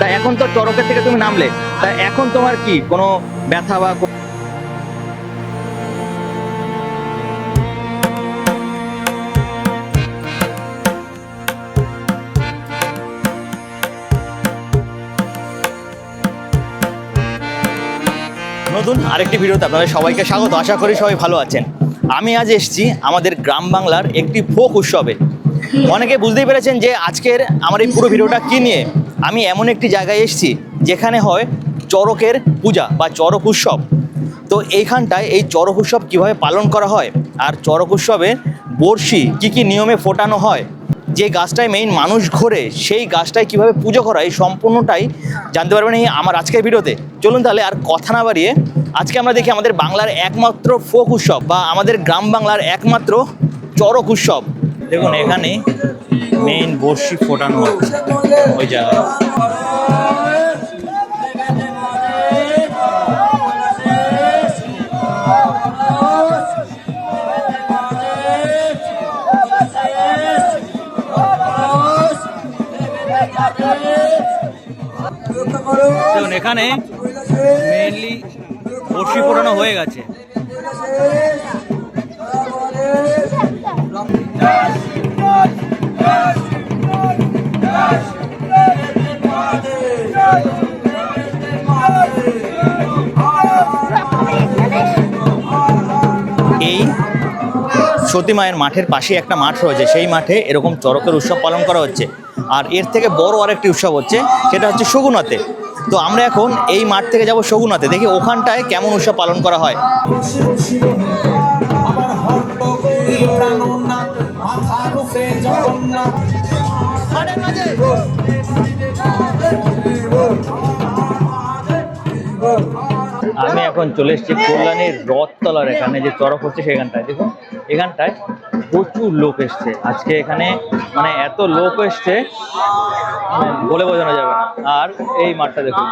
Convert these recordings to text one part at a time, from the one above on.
তা এখন তো চড়কের থেকে তুমি নামলে, তা এখন তোমার কি কোনো ব্যথা বা নতুন আরেকটি ভিডিওতে আপনাদের সবাইকে স্বাগত। আশা করি সবাই ভালো আছেন। আমি আজ এসেছি আমাদের গ্রাম বাংলার একটি ফোক উৎসবে। অনেকে বুঝতেই পেরেছেন যে আজকের আমার এই পুরো ভিডিওটা কী নিয়ে। আমি এমন একটি জায়গায় এসেছি যেখানে হয় চড়কের পূজা বা চড়ক উৎসব। তো এইখানটায় এই চড়ক উৎসব কীভাবে পালন করা হয় আর চড়ক উৎসবে বড়শি কী কী নিয়মে ফোটানো হয়, যে গাছটায় মেইন মানুষ ঘোরে সেই গাছটায় কীভাবে পুজো করা, এই সম্পূর্ণটাই জানতে পারবেন এই আমার আজকের ভিডিওতে। চলুন তাহলে আর কথা না বাড়িয়ে আজকে আমরা দেখি আমাদের বাংলার একমাত্র ফোক উৎসব বা আমাদের গ্রাম বাংলার একমাত্র চড়ক উৎসব। দেখুন এখানে মেইন বড়শি ফোটানো হচ্ছে ওই জায়গায়। দেখুন এখানে মেইনলি বড়শি ফোটানো হয়ে গেছে। এই সতী মায়ের মাঠের পাশে একটা মাঠ রয়েছে, সেই মাঠে এরকম চড়কের উৎসব পালন করা হচ্ছে। আর এর থেকে বড় আরেকটি উৎসব হচ্ছে, সেটা হচ্ছে শগুনাতে। তো আমরা এখন এই মাঠ থেকে যাব শগুনাতে, দেখি ওখানটায় কেমন উৎসব পালন করা হয়। আমি এখন চলে এসেছি কল্যাণীর রথতলার এখানে যে চড়ক হচ্ছে সেখানটায়। দেখুন এখানটায় প্রচুর লোক এসছে আজকে, এখানে মানে এত লোক এসছে বলে বোঝানো যাবে না। আর এই মাঠটা দেখুন,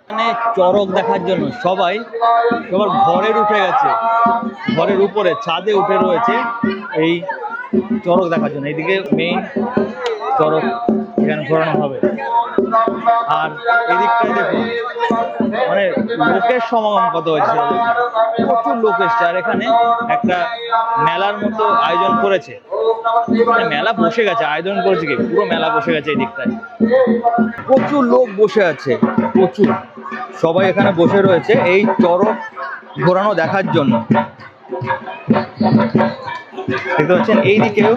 এখানে চড়ক দেখার জন্য সবাই সবার ঘরের উঠে গেছে, ঘরের উপরে ছাদে উঠে রয়েছে এই চড়ক দেখার জন্য। এইদিকে মেইন চড়ক এখানে ঘোরানো হবে। আর এদিকটায় দেখুন মানে লোকের সমাগম কত হয়েছে, প্রচুর লোক এসছে। আর এখানে একটা মেলার মতো আয়োজন করেছে, মেলা বসে গেছে, আয়োজন করেছে কি পুরো মেলা বসে গেছে। এই দিকটায় প্রচুর লোক বসে আছে, প্রচুর সবাই এখানে বসে রয়েছে এই চড়ক ঘোরানো দেখার জন্য। দেখতে পাচ্ছেন এইদিকেও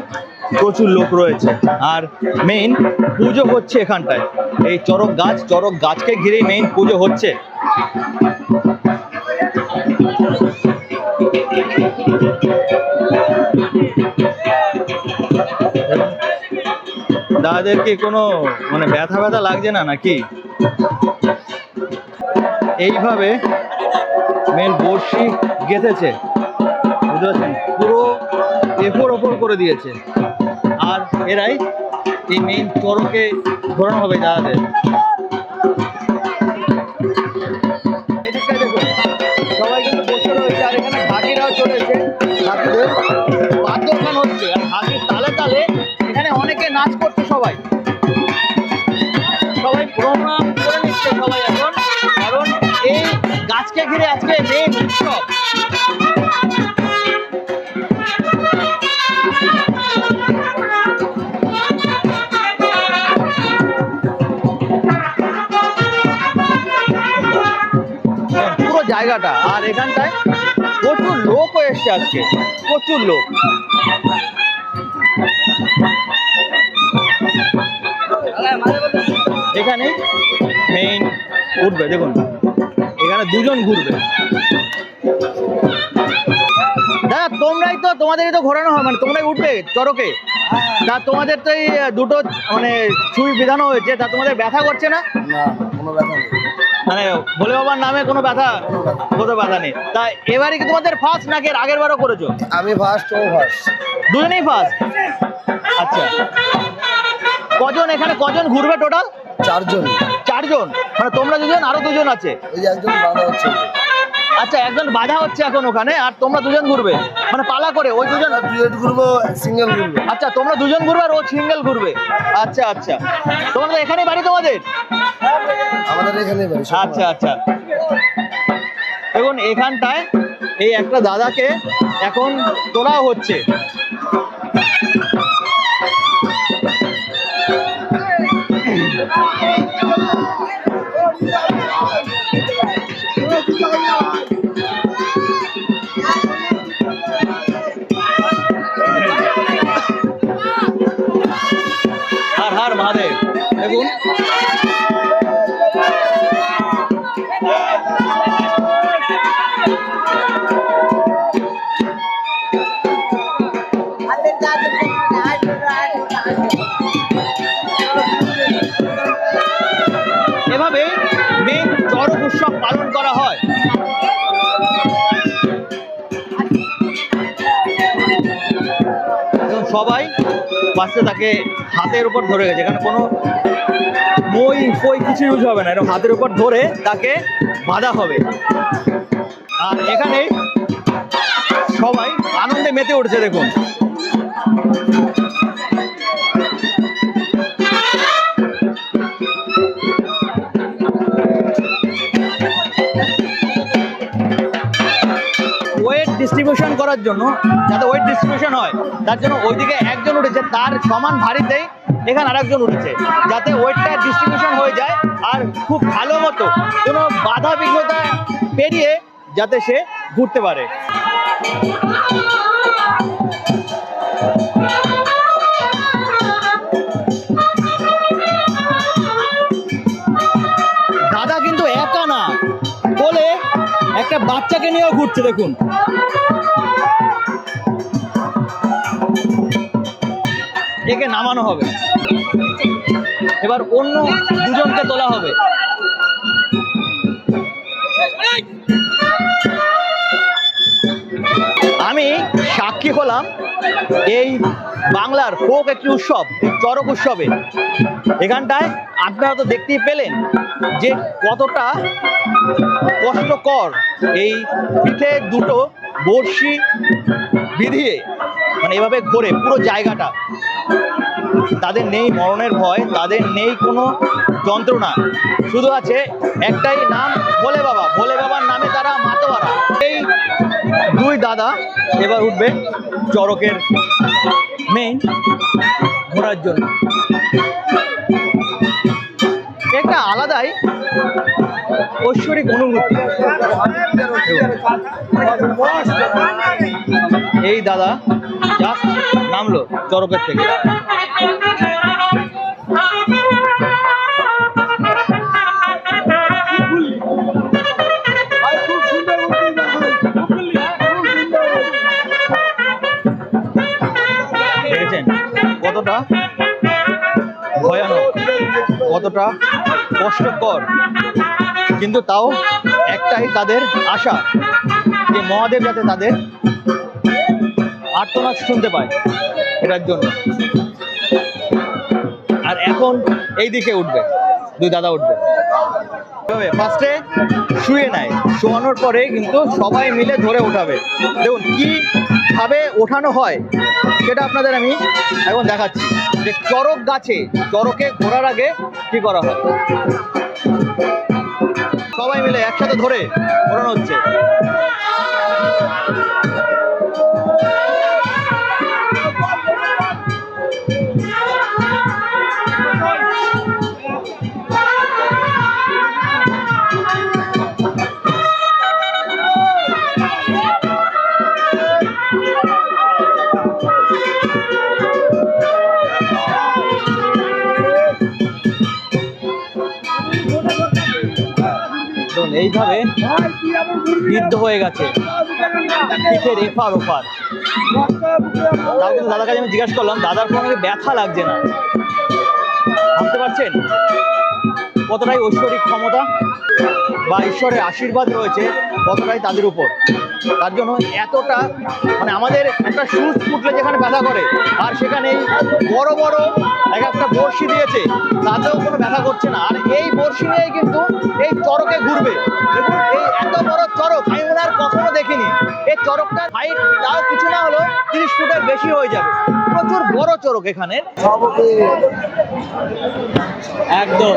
প্রচুর লোক রয়েছে। আর মেইন পুজো হচ্ছে এখানটায়, এই চড়ক গাছকে ঘিরেই মেইন পুজো হচ্ছে। দাদাদেরকে কোনো মানে ব্যথা লাগছে না নাকি? এইভাবে মেইন বড়শি গেঁথেছে, বুঝতে পারছেন, পুরো এফোর ওপর করে দিয়েছে। আর এরাই এই মেইন চড়কে ঘোরানো হবে দাদাদের। দেখুন সবাই কিন্তু বসে রয়েছে। আর এখানে ঢাকিরাও চলেছে, ঢাকিদের বাদ্যগান হচ্ছে আর ঢাকির তালে তালে এখানে অনেকে নাচ করছে। সবাই প্রণাম করে নিচ্ছে সবাই এখন, কারণ এই গাছকে ঘিরে আজকে মেইন উৎসব। পুরো জায়গাটা, আর এখানটায় প্রচুর লোক এসছে আজকে, প্রচুর লোক। এখানে মেইন উঠবে, দেখুন এখানে দুজন ঘুরবে। দাদা তোমরাই তো, তোমাদেরই তো ঘোরানো হয়, মানে তোমরাই উঠবে চড়কে। তা তোমাদের তো এই দুটো মানে ছুরি বিধানো হয়েছে, তা তোমাদের ব্যথা করছে না? কোনো ব্যথা নেই, মানে ভোলে বাবার নামে কোনো ব্যথা নেই। তা এবারে কি তোমাদের ফার্স্ট নাকি আগের বারও করেছো? আমি ফার্স্ট, ও ফার্স্ট, দুজনেই ফার্স্ট। আচ্ছা, কজন এখানে কজন ঘুরবে টোটাল? চারজন। চারজন মানে তোমরা দুজন, আরো দুজন আছে? ওই একজন বাধা হচ্ছে। আচ্ছা, একজন বাধা হচ্ছে এখন ওখানে, আর তোমরা দুজন ঘুরবে, মানে পালা করে ওই দুজন। ডুয়েট ঘুরবো, সিঙ্গেল ঘুরবো। আচ্ছা, তোমরা দুজন ঘুরবে আর ও সিঙ্গেল ঘুরবে। আচ্ছা আচ্ছা, তোমরা তো এখানেই বাড়ি তোমাদের? আমাদের এখানে বাড়ি। আচ্ছা আচ্ছা, দেখুন এখানটায় এই একটা দাদাকে এখন তোলা হচ্ছে। হর হর মহাদেব। দেখুন এভাবে মেন চড়ক উৎসব পালন করা হয়। এবং সবাই বাচ্চা তাকে হাতের উপর ধরে গেছে, এখানে কোনো মই ফই কিছু ইউজ হবে না, এরকম হাতের উপর ধরে তাকে বাঁধা হবে। আর এখানে সবাই আনন্দে মেতে উঠছে। দেখুন ওয়েট ডিস্ট্রিবিউশন করার জন্য, যাতে ওয়েট ডিস্ট্রিবিউশন হয় তার জন্য ওইদিকে একজন উঠেছে, তার সমান ভারীতেই এখানে আরেকজন উঠেছে, যাতে ওয়েটটা ডিস্ট্রিবিউশন হয়ে যায় আর খুব ভালো মতো কোনো বাধা বিঘ্নতা পেরিয়ে যাতে সে ঘুরতে পারে। দাদা কিন্তু একা না, বলে একটা বাচ্চাকে নিয়েও ঘুরছে। দেখুন একে নামানো হবে, এবার অন্য দুজনকে তোলা হবে। আমি সাক্ষী হলাম এই বাংলার ফোক একটি উৎসব, চড়ক উৎসবে। এখানটায় আপনারা তো দেখতেই পেলেন যে কতটা কষ্টকর এই পিঠে দুটো বড়শি বিধিয়ে, মানে এভাবে ঘোরে পুরো জায়গাটা। তাদের নেই মরণের ভয়, তাদের নেই কোনো যন্ত্রণা, শুধু আছে একটাই নাম, ভোলে বাবা। ভোলে বাবার নামে তারা মাতোয়ারা। এই দুই দাদা এবার উঠবে চড়কের মেইন ঘোরার জন্য। একটা আলাদাই ঐশ্বরিক অনুভূতি। এই দাদা জাস্ট নামলো চড়কের থেকে। দেখেছেন কতটা ভয়ানক, কতটা কষ্টকর, কিন্তু তাও একটাই তাদের আশা যে মহাদেব যাতে তাদের আর্তনাদ শুনতে পায় এটার জন্য। আর এখন এই দিকে উঠবে, দুই দাদা উঠবে। ফার্স্টে শুয়ে নেয়, শোয়ানোর পরে কিন্তু সবাই মিলে ধরে ওঠাবে। দেখুন কিভাবে ওঠানো হয় সেটা আপনাদের আমি এখন দেখাচ্ছি, যে চড়ক গাছে চড়কে ঘোরার আগে কি করা হয়। সবাই মিলে একসাথে ধরে ওঠানো হচ্ছে। এইভাবে বিদ্ধ হয়ে গেছে পিঠের এপার ওপার। তাও কিন্তু দাদার কাছে আমি জিজ্ঞাসা করলাম, দাদার কোনো ব্যথা লাগছে না। ভাবতে পারছেন কতটাই ঐশ্বরিক ক্ষমতা বা ঈশ্বরের আশীর্বাদ রয়েছে কতটাই তাদের উপর। তার জন্য এতটা, মানে আমাদের একটা সুচ ফুটলে যেখানে ব্যথা করে, আর সেখানে বড় বড় এক একটা বড়শি দিয়েছে, তাতেও কোনো ব্যথা করছে না। আর এই বড়শি নিয়েই কিন্তু এই চড়কে ঘুরবে। দেখুন এই এত বড় চড়ক, আমি জীবনে আর কখনো দেখিনি। এই চড়কটার হাইট তাও কিছু না হলো 30 ফুটের বেশি হয়ে যাবে। প্রচুর বড় চড়ক এখানে, একদম।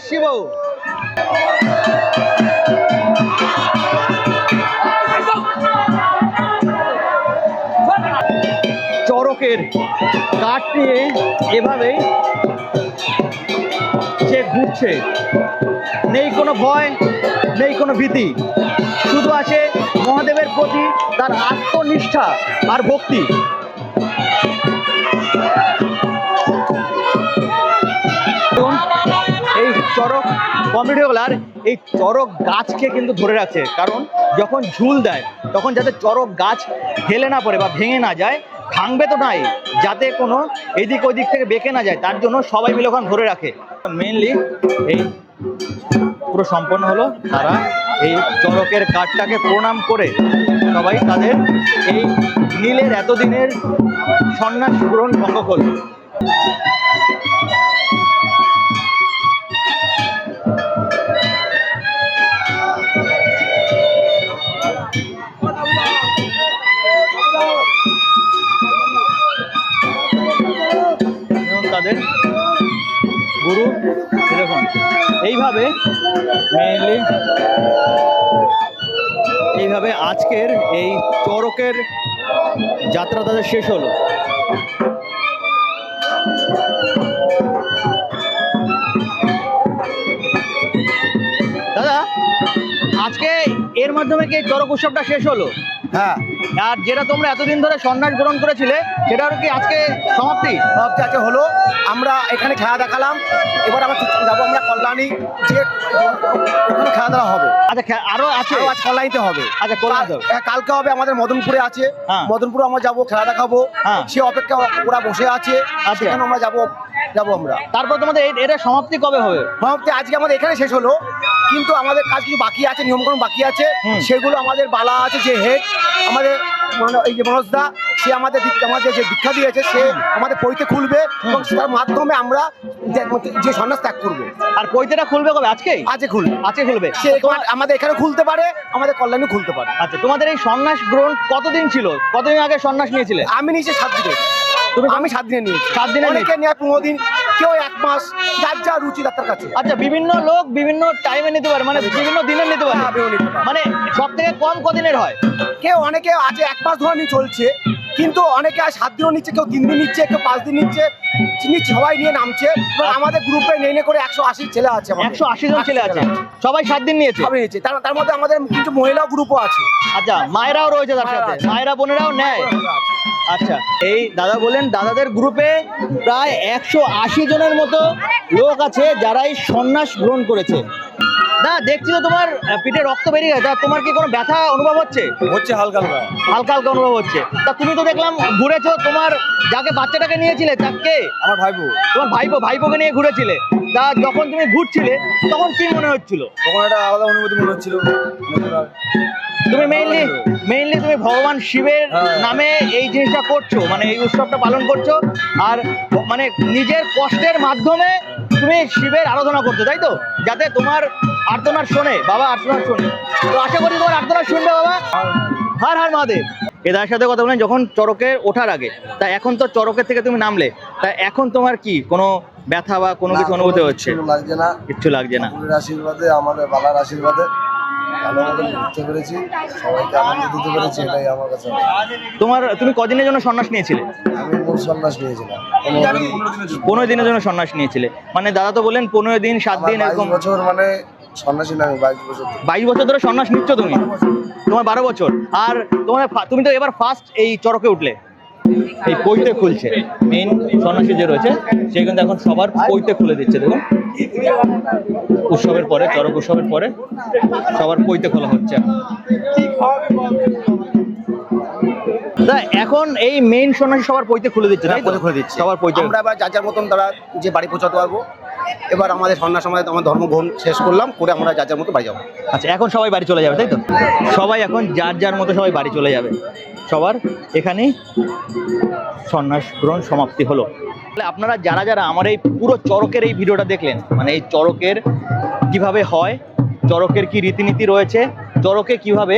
শিব চড়কের কাঠ নিয়ে এভাবেই সে ঘুরছে, নেই কোনো ভয়, নেই কোনো ভীতি, শুধু আছে মহাদেবের প্রতি তার আত্মনিষ্ঠা আর ভক্তি। এই চড়ক কমপ্লিট হয়ে গেল, আর এই চড়ক গাছকে কিন্তু ধরে রাখছে, কারণ যখন ঝুল দেয় তখন যাতে চড়ক গাছ হেলে না পড়ে বা ভেঙে না যায়, ভাঙবে তো নাই, যাতে কোনো এদিক ওদিক থেকে বেঁকে না যায়, তার জন্য সবাই মিলে ওখানে ধরে রাখে। মেনলি এই পুরো সম্পন্ন হলো, তারা এই চড়কের কাঠটাকে প্রণাম করে সবাই তাদের এই নীলের এতদিনের সন্ন্যাস গ্রহণ ভঙ্গ করল। তাদের গুরু দেখুন এইভাবে এইভাবে আজকের এই চড়কের যাত্রা তাদের শেষ হলো। দাদা, আজকে এর মাধ্যমে কি চড়ক উৎসবটা শেষ হলো? হ্যাঁ, আর যেটা তোমরা এতদিন ধরে সন্ন্যাস গ্রহণ করেছিলে সেটার কি আজকে সমাপ্তি? আজকে হলো। আমরা এখানে খেলা দেখালাম, এবার আমরা যাবো আমরা কল্যাণী, যে ওখানে খেলা দেওয়া হবে। আচ্ছা, আরো আছে? আজ কল্যাণীতে হবে। আচ্ছা, কল্যাণী কালকে হবে আমাদের মদনপুরে আছে। হ্যাঁ। মদনপুরে আমরা যাবো, খেলা দেখাবো। হ্যাঁ। সে অপেক্ষা ওরা বসে আছে, আচ্ছা। সেখানে আমরা যাবো আমরা। তারপর তোমাদের এটা সমাপ্তি কবে হবে? সমাপ্তি আজকে আমাদের এখানে শেষ হলো, কিন্তু আমাদের কাজ কিছু বাকি আছে, নিয়মকানুন বাকি আছে। সেগুলো আমাদের বালা আছে, যে হেড আমাদের এই যে মনোজদা, সে আমাদের যে দীক্ষা দিয়েছে, সে আমাদের পৈতে খুলবে এবং তার মাধ্যমে আমরা যে সন্ন্যাস ত্যাগ করবো। আর পৈতেটা খুলবে কবে? আজকে খুলবে। আজকে খুলবে। সে আমাদের এখানে খুলতে পারে, আমাদের কল্যাণী খুলতে পারে। আচ্ছা, তোমাদের এই সন্ন্যাস গ্রহণ কতদিন ছিল? কতদিন আগে সন্ন্যাস নিয়েছিলে? আমি নিয়েছি 7 দিনে। আমি 7 দিনে নিয়েছি। 7 দিনে অনেকে নেয় 15 দিন, কেউ 1 মাস, যার যা রুচি তার কাছে। আচ্ছা, বিভিন্ন লোক বিভিন্ন টাইমে নিতে পারে, মানে বিভিন্ন দিনে নিতে পারে। মানে সব থেকে কম কদিনের হয়? কেউ অনেকে আছে 1 মাস ধরে নিয়ে চলছে, কিন্তু অনেকে আর 7 দিনও নিচ্ছে, কেউ 3 দিন নিচ্ছে, কেউ 5 দিন নিচ্ছে, সবাই নিয়ে নামছে। আমাদের গ্রুপে নেই করে 180 ছেলে আছে। 180 জন ছেলে আছে, সবাই 7 দিন নিয়েছে। তার মধ্যে আমাদের কিছু মহিলা গ্রুপও আছে। আচ্ছা, মায়েরাও রয়েছে তার সাথে, মায়েরা বোনেরাও নেয়। আচ্ছা, এই দাদা বলেন দাদাদের গ্রুপে প্রায় 180 জনের মতো লোক আছে যারা এই সন্ন্যাস গ্রহণ করেছে। না, দেখছি তো তোমার পিঠে রক্ত বেরিয়ে গেছে, তোমার কি কোনো ব্যথা অনুভব হচ্ছে? হালকা হালকা হালকা অনুভব হচ্ছে। তা তুমি তো দেখলাম ঘুরেছো, তোমার যাকে বাচ্চাটাকে নিয়েছিলে তাকে? আমার ভাইপো। তোমার ভাইপোকে নিয়ে ঘুরেছিলে। তা যখন তুমি ঘুরছিলে তখন কি মনে হচ্ছিল? তখন একটা আলাদা অনুভূতি মনে হচ্ছিল। তুমি মেইনলি তুমি ভগবান শিবের নামে এই জিনিসটা করছো, মানে এই উৎসবটা পালন করছো, আর মানে নিজের কষ্টের মাধ্যমে তুমি শিবের আরাধনা করছো, তাই তো? যাতে তোমার আর্তনাদ শোনে, বাবা আর্তনাদ শোনে। তো আশা করি তোমার আর্তনাদ শুনবে বাবা। হর হর মহাদেব। এদের সাথে কথা বলেন যখন চড়কে ওঠার আগে, তা এখন তো চড়কের থেকে তুমি নামলে, তা এখন তোমার কি কোনো ব্যথা বা কোনো কিছু অনুভূতি হচ্ছে? লাগছে না, কিচ্ছু লাগছে না। আশীর্বাদে, আমাদের বাবার আশীর্বাদে ভালো মতো ঘুরতে পেরেছি, সবাইকে আনন্দ দিতে পেরেছি, এটাই আমার কাছে। তুমি কদিনের জন্য সন্ন্যাস নিয়েছিলে? আমি মূল সন্ন্যাস নিয়েছিলাম 15 দিনের জন্য সন্ন্যাস নিয়েছিলে। মানে দাদা তো বললেন 15 দিন 7 দিন এরকম। 22 বছর মানে সন্ন্যাসী না, আমি 22 বছর। 22 বছর ধরে সন্ন্যাস নিচ্ছ তুমি? তোমার 12 বছর। আর তুমি তো এবার ফার্স্ট এই চড়কে উঠলে, এই পৈতে খুলছে। মেইন সন্ন্যাসী যে রয়েছে সে কিন্তু এখন সবার পৈতে খুলে দিচ্ছে, দেখুন। উৎসবের পরে, চড়ক উৎসবের পরে সবার পৈতে খোলা হচ্ছে। তা এখন এই মেইন সন্ন্যাসী সবার পৈতে খুলে দিচ্ছে, তাই তো? পৈতে খুলে দিচ্ছে। সবার পৈতে। আমরা এবার যার যার মতন তারা যে বাড়ি পৌঁছাতে পারবো। এবার আমাদের সন্ন্যাস আমাদের আমার ধর্মগ্রহণ শেষ করলাম, করে আমরা যার যার মতো বাড়ি যাবো। আচ্ছা, এখন সবাই বাড়ি চলে যাবে, তাই তো? সবাই এখন যার যার মতো সবাই বাড়ি চলে যাবে। সবার এখানেই সন্ন্যাস গ্রহণ সমাপ্তি হলো। তাহলে আপনারা যারা যারা আমার এই পুরো চড়কের এই ভিডিওটা দেখলেন, মানে এই চড়কের কিভাবে হয়, চড়কের কি রীতিনীতি রয়েছে, চড়কে কিভাবে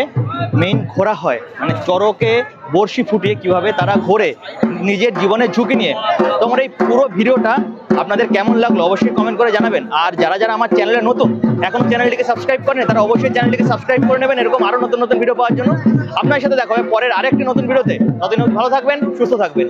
মেইন ঘোরা হয়, মানে চড়কে বড়শি ফুটিয়ে কিভাবে তারা ঘোরে নিজের জীবনের ঝুঁকি নিয়ে, তোমার এই পুরো ভিডিওটা আপনাদের কেমন লাগলো অবশ্যই কমেন্ট করে জানাবেন। আর যারা যারা আমার চ্যানেলে নতুন, এখনো চ্যানেলটিকে সাবস্ক্রাইব করেন, তারা অবশ্যই চ্যানেলটিকে সাবস্ক্রাইব করে নেবেন এরকম আরো নতুন নতুন ভিডিও পাওয়ার জন্য। আপনার সাথে দেখা হবে পরের আরেকটি নতুন ভিডিওতে। ততদিন ভালো থাকবেন, সুস্থ থাকবেন।